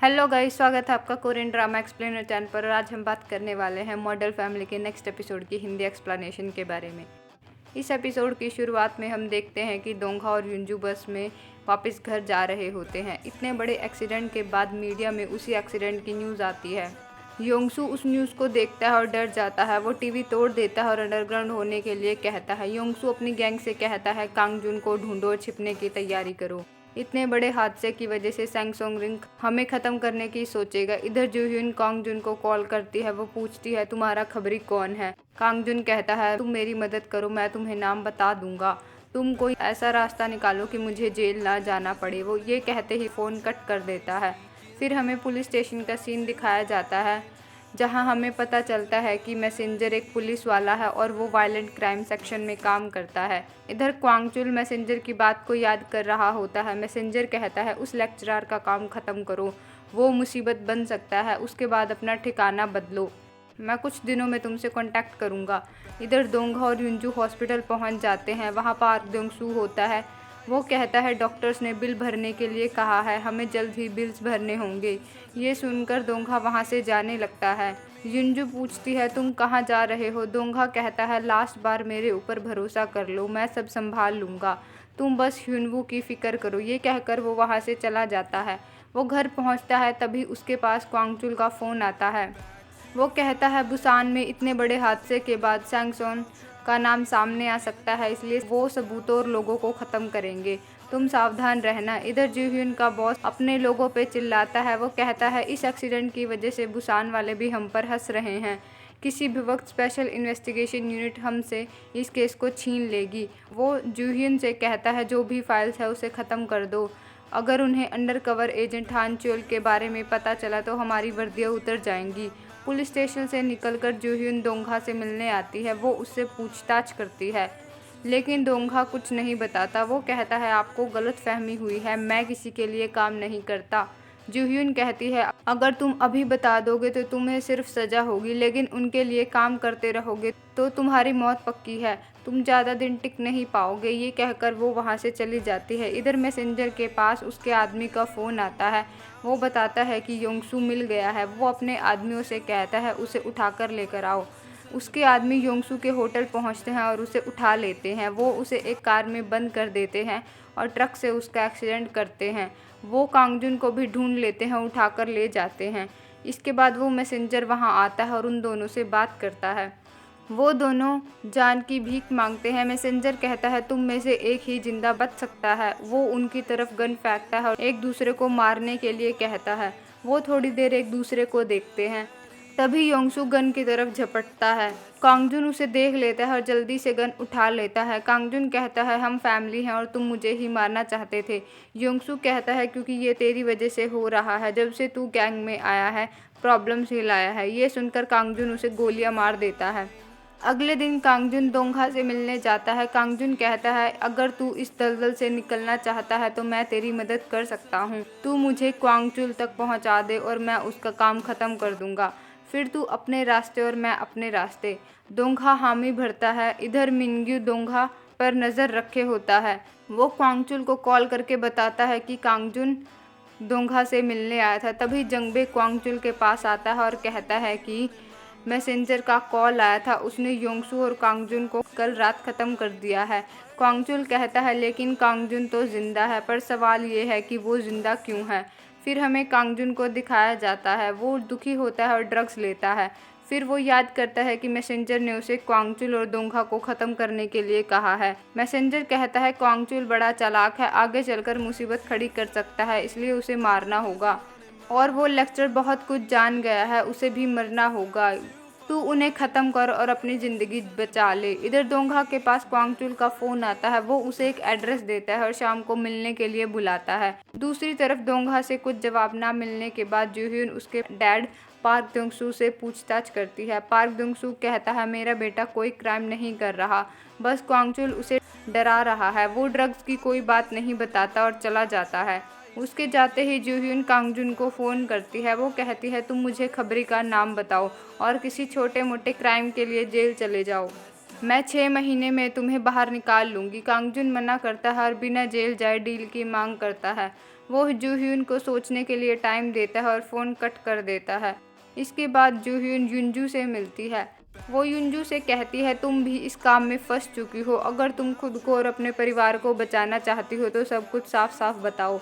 Hello guys, स्वागत है आपका कोरियन ड्रामा एक्सप्लेनर चैनल पर। और आज हम बात करने वाले हैं मॉडल फैमिली के नेक्स्ट एपिसोड की हिंदी एक्सप्लेनेशन के बारे में। इस एपिसोड की शुरुआत में हम देखते हैं कि दोंघा और युंजू बस में वापस घर जा रहे होते हैं। इतने बड़े एक्सीडेंट के बाद मीडिया में उसी एक्सीडेंट की न्यूज़ आती है। योंगसू उस न्यूज़ को देखता है और डर जाता है। वो टीवी तोड़ देता है और अंडरग्राउंड होने के लिए कहता है। योंगसू अपनी गैंग से कहता है, कांगजुन को ढूंढो और छिपने की तैयारी करो। इतने बड़े हादसे की वजह से सैंग सोंगरिंग हमें ख़त्म करने की सोचेगा। इधर जूhyun कांगजुन को कॉल करती है। वो पूछती है, तुम्हारा खबरी कौन है? कांगजुन कहता है, तुम मेरी मदद करो, मैं तुम्हें नाम बता दूंगा। तुम कोई ऐसा रास्ता निकालो कि मुझे जेल ना जाना पड़े। वो ये कहते ही फ़ोन कट कर देता है। फिर हमें पुलिस स्टेशन का सीन दिखाया जाता है, जहां हमें पता चलता है कि मैसेंजर एक पुलिस वाला है और वो वायलेंट क्राइम सेक्शन में काम करता है। इधर क्वांगचुल मैसेंजर की बात को याद कर रहा होता है। मैसेंजर कहता है, उस लेक्चरर का काम ख़त्म करो, वो मुसीबत बन सकता है। उसके बाद अपना ठिकाना बदलो, मैं कुछ दिनों में तुमसे कांटेक्ट करूँगा। इधर दोंघा और युंजू हॉस्पिटल पहुँच जाते हैं। वहाँ पार्क दोंगसू होता है। वो कहता है, डॉक्टर्स ने बिल भरने के लिए कहा है, हमें जल्द ही बिल्स भरने होंगे। ये सुनकर दोंघा वहाँ से जाने लगता है। युंजू पूछती है, तुम कहाँ जा रहे हो? दोंघा कहता है, लास्ट बार मेरे ऊपर भरोसा कर लो, मैं सब संभाल लूँगा, तुम बस ह्यूनवू की फ़िक्र करो। ये कहकर वो वहाँ से चला जाता है। वो घर पहुँचता है, तभी उसके पास क्वांगचुल का फ़ोन आता है। वो कहता है, बुसान में इतने बड़े हादसे के बाद सैंगसोन का नाम सामने आ सकता है, इसलिए वो सबूतों और लोगों को ख़त्म करेंगे, तुम सावधान रहना। इधर जूhyun का बॉस अपने लोगों पे चिल्लाता है। वो कहता है, इस एक्सीडेंट की वजह से बुसान वाले भी हम पर हंस रहे हैं। किसी भी वक्त स्पेशल इन्वेस्टिगेशन यूनिट हमसे इस केस को छीन लेगी। वो जूhyun से कहता है, जो भी फाइल्स है उसे ख़त्म कर दो। अगर उन्हें अंडरकवर एजेंट हान च्योल के बारे में पता चला तो हमारी वर्दियाँ उतर जाएंगी। पुलिस स्टेशन से निकलकर जूhyun दोंघा से मिलने आती है। वो उससे पूछताछ करती है, लेकिन दोंघा कुछ नहीं बताता। वो कहता है, आपको गलतफहमी हुई है, मैं किसी के लिए काम नहीं करता। जूhyun कहती है, अगर तुम अभी बता दोगे तो तुम्हें सिर्फ सज़ा होगी, लेकिन उनके लिए काम करते रहोगे तो तुम्हारी मौत पक्की है, तुम ज़्यादा दिन टिक नहीं पाओगे। ये कहकर वो वहाँ से चली जाती है। इधर मैसेंजर के पास उसके आदमी का फ़ोन आता है। वो बताता है कि योंगसू मिल गया है। वो अपने आदमियों से कहता है, उसे उठाकर लेकर आओ। उसके आदमी योंगसू के होटल पहुंचते हैं और उसे उठा लेते हैं। वो उसे एक कार में बंद कर देते हैं और ट्रक से उसका एक्सीडेंट करते हैं। वो कांगजुन को भी ढूंढ लेते हैं, उठाकर ले जाते हैं। इसके बाद वो मैसेंजर वहां आता है और उन दोनों से बात करता है। वो दोनों जान की भीख मांगते हैं। मैसेंजर कहता है, तुम में से एक ही जिंदा बच सकता है। वो उनकी तरफ गन फेंकता है और एक दूसरे को मारने के लिए कहता है। वो थोड़ी देर एक दूसरे को देखते हैं, तभी योंगसू गन की तरफ झपटता है। कांगजुन उसे देख लेता है और जल्दी से गन उठा लेता है। कांगजुन कहता है, हम फैमिली हैं और तुम मुझे ही मारना चाहते थे। योंगसू कहता है, क्योंकि ये तेरी वजह से हो रहा है, जब से तू गैंग में आया है, प्रॉब्लम्स ही लाया है। ये सुनकर कांगजुन उसे गोलियां मार देता है। अगले दिन कांगजुन दोंघा से मिलने जाता है। कांगजुन कहता है, अगर तू इस दलदल से निकलना चाहता है तो मैं तेरी मदद कर सकता हूँ। तू मुझे क्वांगचुल तक पहुँचा दे और मैं उसका काम ख़त्म कर दूँगा। फिर तू अपने रास्ते और मैं अपने रास्ते। दोंघा हामी भरता है। इधर मिनग्यू दोंघा पर नज़र रखे होता है। वो क्वांगचुल को कॉल करके बताता है कि कांगजुन दोंघा से मिलने आया था। तभी जंगबे क्वांगचुल के पास आता है और कहता है कि मैसेंजर का कॉल आया था, उसने योंगसू और कांगजुन को कल रात ख़त्म कर दिया है। क्वांगचुल कहता है, लेकिन कांगजुन तो ज़िंदा है, पर सवाल ये है कि वो ज़िंदा क्यों है। फिर हमें कांगजुन को दिखाया जाता है। वो दुखी होता है और ड्रग्स लेता है। फिर वो याद करता है कि मैसेंजर ने उसे क्वांगचुल और दोंघा को ख़त्म करने के लिए कहा है। मैसेंजर कहता है, क्वांगचुल बड़ा चालाक है, आगे चलकर मुसीबत खड़ी कर सकता है, इसलिए उसे मारना होगा। और वो लेक्चर बहुत कुछ जान गया है, उसे भी मरना होगा। तू उन्हें ख़त्म कर और अपनी ज़िंदगी बचा ले। इधर दोंघा के पास क्वांगचुल का फ़ोन आता है। वो उसे एक एड्रेस देता है और शाम को मिलने के लिए बुलाता है। दूसरी तरफ दोंघा से कुछ जवाब ना मिलने के बाद जूhyun उसके डैड पार्क दोंगसू से पूछताछ करती है। पार्क दोंगसू कहता है, मेरा बेटा कोई क्राइम नहीं कर रहा, बस क्वांगचुल उसे डरा रहा है। वो ड्रग्स की कोई बात नहीं बताता और चला जाता है। उसके जाते ही जूhyun कांगजुन को फ़ोन करती है। वो कहती है, तुम मुझे खबरी का नाम बताओ और किसी छोटे मोटे क्राइम के लिए जेल चले जाओ, मैं 6 महीने में तुम्हें बाहर निकाल लूँगी। कांगजुन मना करता है और बिना जेल जाए डील की मांग करता है। वो जूhyun को सोचने के लिए टाइम देता है और फ़ोन कट कर देता है। इसके बाद जूhyun युनजू से मिलती है। वो युनजू से कहती है, तुम भी इस काम में फंस चुकी हो। अगर तुम खुद को और अपने परिवार को बचाना चाहती हो तो सब कुछ साफ साफ बताओ।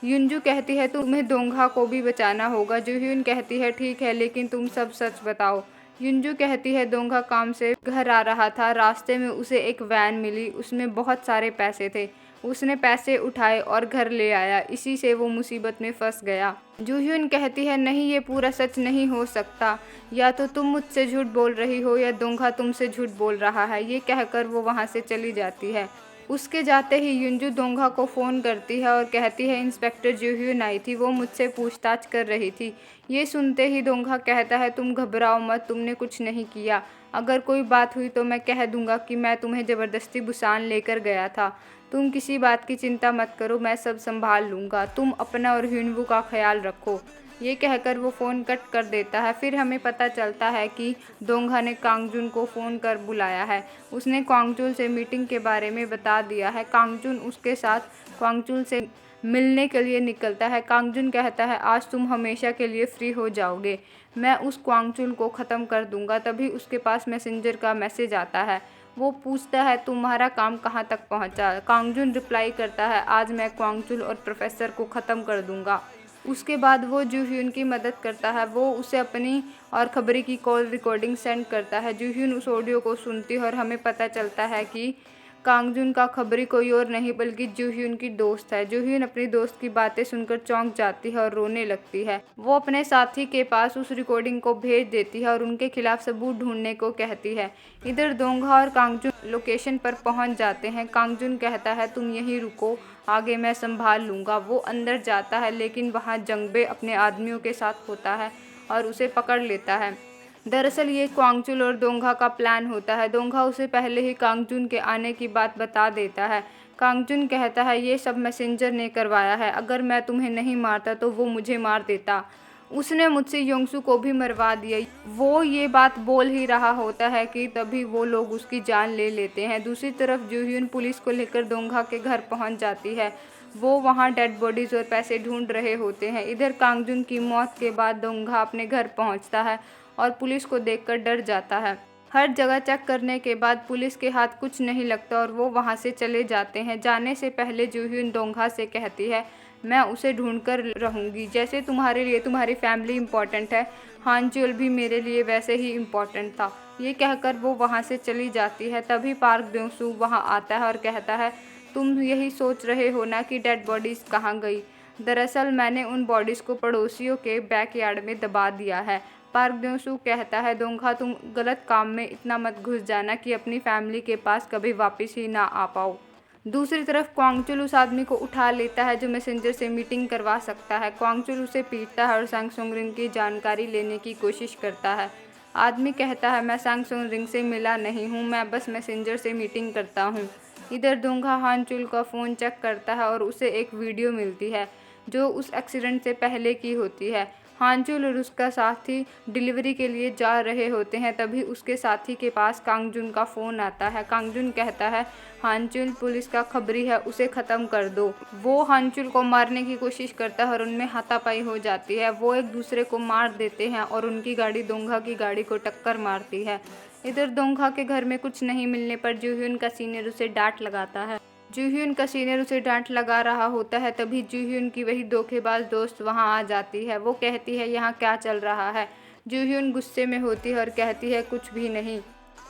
युनजू कहती है, तुम्हें दोंघा को भी बचाना होगा। जूhyun कहती है, ठीक है, लेकिन तुम सब सच बताओ। युनजू कहती है, दोंघा काम से घर आ रहा था। रास्ते में उसे एक वैन मिली, उसमें बहुत सारे पैसे थे। उसने पैसे उठाए और घर ले आया। इसी से वो मुसीबत में फंस गया। जूhyun कहती है, नहीं, ये पूरा सच नहीं हो सकता। या तो तुम मुझसे झूठ बोल रही हो या दोंघा तुमसे झूठ बोल रहा है। ये कहकर वो वहाँ से चली जाती है। उसके जाते ही युनजू दोंघा को फ़ोन करती है और कहती है, इंस्पेक्टर जूhyun आई थी, वो मुझसे पूछताछ कर रही थी। ये सुनते ही दोंघा कहता है, तुम घबराओ मत, तुमने कुछ नहीं किया। अगर कोई बात हुई तो मैं कह दूंगा कि मैं तुम्हें ज़बरदस्ती बुसान लेकर गया था। तुम किसी बात की चिंता मत करो, मैं सब संभाल लूँगा। तुम अपना और ह्यूनवू का ख्याल रखो। ये कहकर वो फ़ोन कट कर देता है। फिर हमें पता चलता है कि दोंघा ने कांगजुन को फ़ोन कर बुलाया है। उसने क्वांगचुल से मीटिंग के बारे में बता दिया है। कांगजुन उसके साथ क्वांगचुल से मिलने के लिए निकलता है। कांगजुन कहता है, आज तुम हमेशा के लिए फ्री हो जाओगे। मैं उस क्वांगचुल को ख़त्म कर दूंगा। तभी उसके पास मैसेंजर का मैसेज आता है। वो पूछता है, तुम्हारा काम कहाँ तक पहुँचा। कांगजुन रिप्लाई करता है, आज मैं क्वांगचुल और प्रोफेसर को ख़त्म कर दूंगा। उसके बाद वो जूhyun की मदद करता है। वो उसे अपनी और खबरी की कॉल रिकॉर्डिंग सेंड करता है। जूhyun उस ऑडियो को सुनती है और हमें पता चलता है कि कांगजुन का खबरी कोई और नहीं बल्कि जूhyun की दोस्त है। जूhyun अपनी दोस्त की बातें सुनकर चौंक जाती है और रोने लगती है। वो अपने साथी के पास उस रिकॉर्डिंग को भेज देती है और उनके खिलाफ सबूत ढूंढने को कहती है। इधर दोंघा और कांगजुन लोकेशन पर पहुंच जाते हैं। कांगजुन कहता है, तुम यहीं रुको, आगे मैं संभाल लूँगा। वो अंदर जाता है लेकिन वहाँ जंगबे अपने आदमियों के साथ होता है और उसे पकड़ लेता है। दरअसल ये क्वांगचुल और दोंघा का प्लान होता है। दोंघा उसे पहले ही कांगजुन के आने की बात बता देता है। कांगजुन कहता है, ये सब मैसेंजर ने करवाया है। अगर मैं तुम्हें नहीं मारता तो वो मुझे मार देता। उसने मुझसे योंगसू को भी मरवा दिया। वो ये बात बोल ही रहा होता है कि तभी वो लोग उसकी जान ले लेते हैं। दूसरी तरफ जूhyun पुलिस को लेकर दोंघा के घर पहुंच जाती है। वो वहां डेड बॉडीज और पैसे ढूंढ रहे होते हैं। इधर कांगजुन की मौत के बाद दोंघा अपने घर पहुंचता है और पुलिस को देखकर डर जाता है। हर जगह चेक करने के बाद पुलिस के हाथ कुछ नहीं लगता और वो वहाँ से चले जाते हैं। जाने से पहले जूhyun दोंघा से कहती है, मैं उसे ढूंढकर रहूँगी। जैसे तुम्हारे लिए तुम्हारी फैमिली इम्पॉर्टेंट है, हानचुल भी मेरे लिए वैसे ही इम्पॉर्टेंट था। ये कहकर वो वहाँ से चली जाती है। तभी पार्क द्योंसू वहाँ आता है और कहता है, तुम यही सोच रहे हो ना कि डेड बॉडीज़ कहाँ गई। दरअसल मैंने उन बॉडीज़ को पड़ोसियों के बैकयार्ड में दबा दिया है। पार्क द्योंसू कहता है, दोंघा तुम गलत काम में इतना मत घुस जाना कि अपनी फैमिली के पास कभी वापस ही ना आ पाओ। दूसरी तरफ क्वांगचुल उस आदमी को उठा लेता है जो मैसेंजर से मीटिंग करवा सकता है। क्वांगचुल उसे पीटता है और सांगसोंग रिंग की जानकारी लेने की कोशिश करता है। आदमी कहता है, मैं सांगसोंग रिंग से मिला नहीं हूँ, मैं बस मैसेंजर से मीटिंग करता हूँ। इधर दोंघा हानचुल का फ़ोन चेक करता है और उसे एक वीडियो मिलती है जो उस एक्सीडेंट से पहले की होती है। हानचुल और उसका साथी डिलीवरी के लिए जा रहे होते हैं। तभी उसके साथी के पास कांगजुन का फ़ोन आता है। कांगजुन कहता है, हानचुल पुलिस का खबरी है, उसे ख़त्म कर दो। वो हानचुल को मारने की कोशिश करता है और उनमें हाथापाई हो जाती है। वो एक दूसरे को मार देते हैं और उनकी गाड़ी दोंघा की गाड़ी को टक्कर मारती है। इधर दोंघा के घर में कुछ नहीं मिलने पर जूhyun का सीनियर उसे डांट लगाता है। जूhyun का सीनियर उसे डांट लगा रहा होता है। तभी जूhyun की वही धोखेबाज दोस्त वहां आ जाती है। वो कहती है, यहाँ क्या चल रहा है। जूhyun गुस्से में होती है और कहती है, कुछ भी नहीं।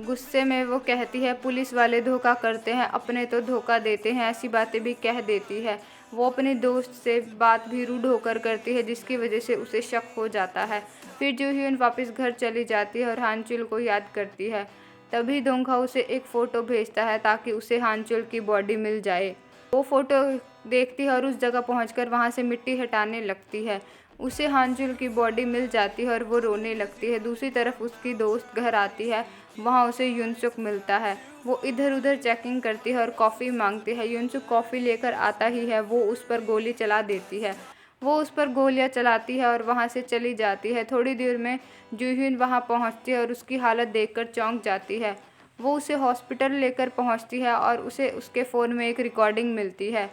गुस्से में वो कहती है, पुलिस वाले धोखा करते हैं, अपने तो धोखा देते हैं, ऐसी बातें भी कह देती है। वो अपने दोस्त से बात भी रूड होकर करती है जिसकी वजह से उसे शक हो जाता है। फिर जूhyun वापस घर चली जाती है और हानचुल को याद करती है। तभी दोंघा उसे एक फ़ोटो भेजता है ताकि उसे हानचुल की बॉडी मिल जाए। वो फ़ोटो देखती है और उस जगह पहुंचकर वहां से मिट्टी हटाने लगती है। उसे हानचुल की बॉडी मिल जाती है और वो रोने लगती है। दूसरी तरफ उसकी दोस्त घर आती है। वहाँ उसे युनसुक मिलता है। वो इधर उधर चेकिंग करती है और कॉफ़ी मांगती है। युनसुक कॉफ़ी लेकर आता ही है। वो उस पर गोली चला देती है। वो उस पर गोलियां चलाती है और वहाँ से चली जाती है। थोड़ी देर में जूhyun वहाँ पहुँचती है और उसकी हालत देखकर चौंक जाती है। वो उसे हॉस्पिटल लेकर पहुँचती है और उसे उसके फ़ोन में एक रिकॉर्डिंग मिलती है।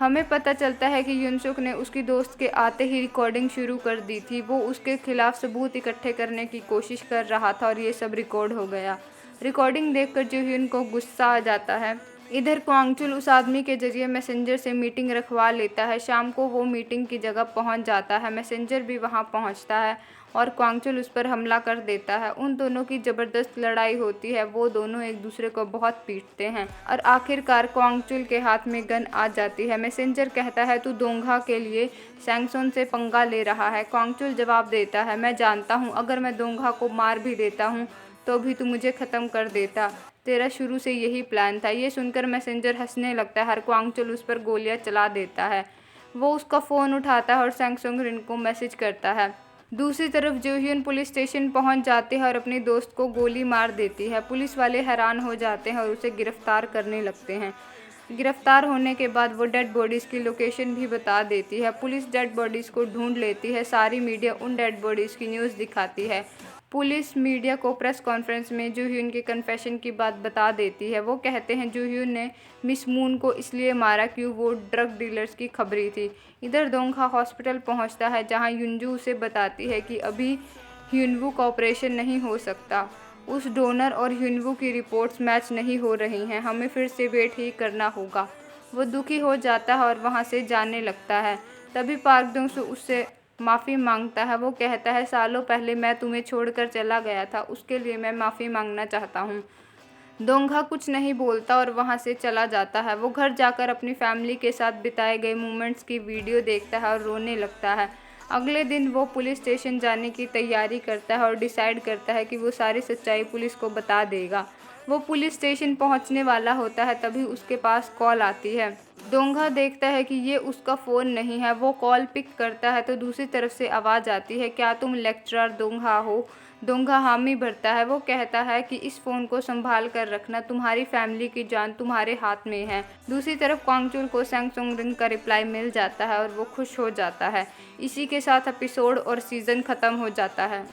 हमें पता चलता है कि युनसुक ने उसकी दोस्त के आते ही रिकॉर्डिंग शुरू कर दी थी। वो उसके खिलाफ सबूत इकट्ठे करने की कोशिश कर रहा था और ये सब रिकॉर्ड हो गया। रिकॉर्डिंग देखकर जूhyun को गुस्सा आ जाता है। इधर क्वांगचुल उस आदमी के जरिए मैसेंजर से मीटिंग रखवा लेता है। शाम को वो मीटिंग की जगह पहुंच जाता है। मैसेंजर भी वहां पहुंचता है और क्वांगचुल उस पर हमला कर देता है। उन दोनों की ज़बरदस्त लड़ाई होती है। वो दोनों एक दूसरे को बहुत पीटते हैं और आखिरकार क्वांगचुल के हाथ में गन आ जाती है। मैसेंजर कहता है, तू दोंघा के लिए सैंगसोन से पंगा ले रहा है। क्वांगचुल जवाब देता है, मैं जानता हूँ, अगर मैं दोंघा को मार भी देता हूँ तो भी तू मुझे ख़त्म कर देता। तेरा शुरू से यही प्लान था। ये सुनकर मैसेंजर हंसने लगता है और क्वांगचुल उस पर गोलियां चला देता है। वो उसका फ़ोन उठाता है और सैंगसोंग रिन को मैसेज करता है। दूसरी तरफ जूhyun पुलिस स्टेशन पहुंच जाती है और अपने दोस्त को गोली मार देती है। पुलिस वाले हैरान हो जाते हैं और उसे गिरफ्तार करने लगते हैं। गिरफ्तार होने के बाद वो डेड बॉडीज़ की लोकेशन भी बता देती है। पुलिस डेड बॉडीज़ को ढूंढ लेती है। सारी मीडिया उन डेड बॉडीज़ की न्यूज़ दिखाती है। पुलिस मीडिया को प्रेस कॉन्फ्रेंस में जूhyun के कन्फेशन की बात बता देती है। वो कहते हैं जूhyun ने मिस मून को इसलिए मारा क्यों वो ड्रग डीलर्स की खबरी थी। इधर दोंघा हॉस्पिटल पहुंचता है जहां युनजू उसे बताती है कि अभी ह्युनवू का ऑपरेशन नहीं हो सकता। उस डोनर और ह्युनवू की रिपोर्ट्स मैच नहीं हो रही हैं। हमें फिर से वेट ही करना होगा। वो दुखी हो जाता है और वहाँ से जाने लगता है। तभी पार्क दोंसू उससे माफ़ी मांगता है। वो कहता है, सालों पहले मैं तुम्हें छोड़कर चला गया था, उसके लिए मैं माफ़ी मांगना चाहता हूँ। दोंघा कुछ नहीं बोलता और वहाँ से चला जाता है। वो घर जाकर अपनी फैमिली के साथ बिताए गए मोमेंट्स की वीडियो देखता है और रोने लगता है। अगले दिन वो पुलिस स्टेशन जाने की तैयारी करता है और डिसाइड करता है कि वो सारी सच्चाई पुलिस को बता देगा। वो पुलिस स्टेशन पहुंचने वाला होता है तभी उसके पास कॉल आती है। दोंघा देखता है कि ये उसका फ़ोन नहीं है। वो कॉल पिक करता है तो दूसरी तरफ से आवाज़ आती है, क्या तुम लेक्चरर दोंघा हो? दोंघा हामी भरता है। वो कहता है कि इस फ़ोन को संभाल कर रखना, तुम्हारी फैमिली की जान तुम्हारे हाथ में है। दूसरी तरफ क्वांगचुल को सैंगसोंग रिन का रिप्लाई मिल जाता है और वो खुश हो जाता है। इसी के साथ एपिसोड और सीज़न ख़त्म हो जाता है।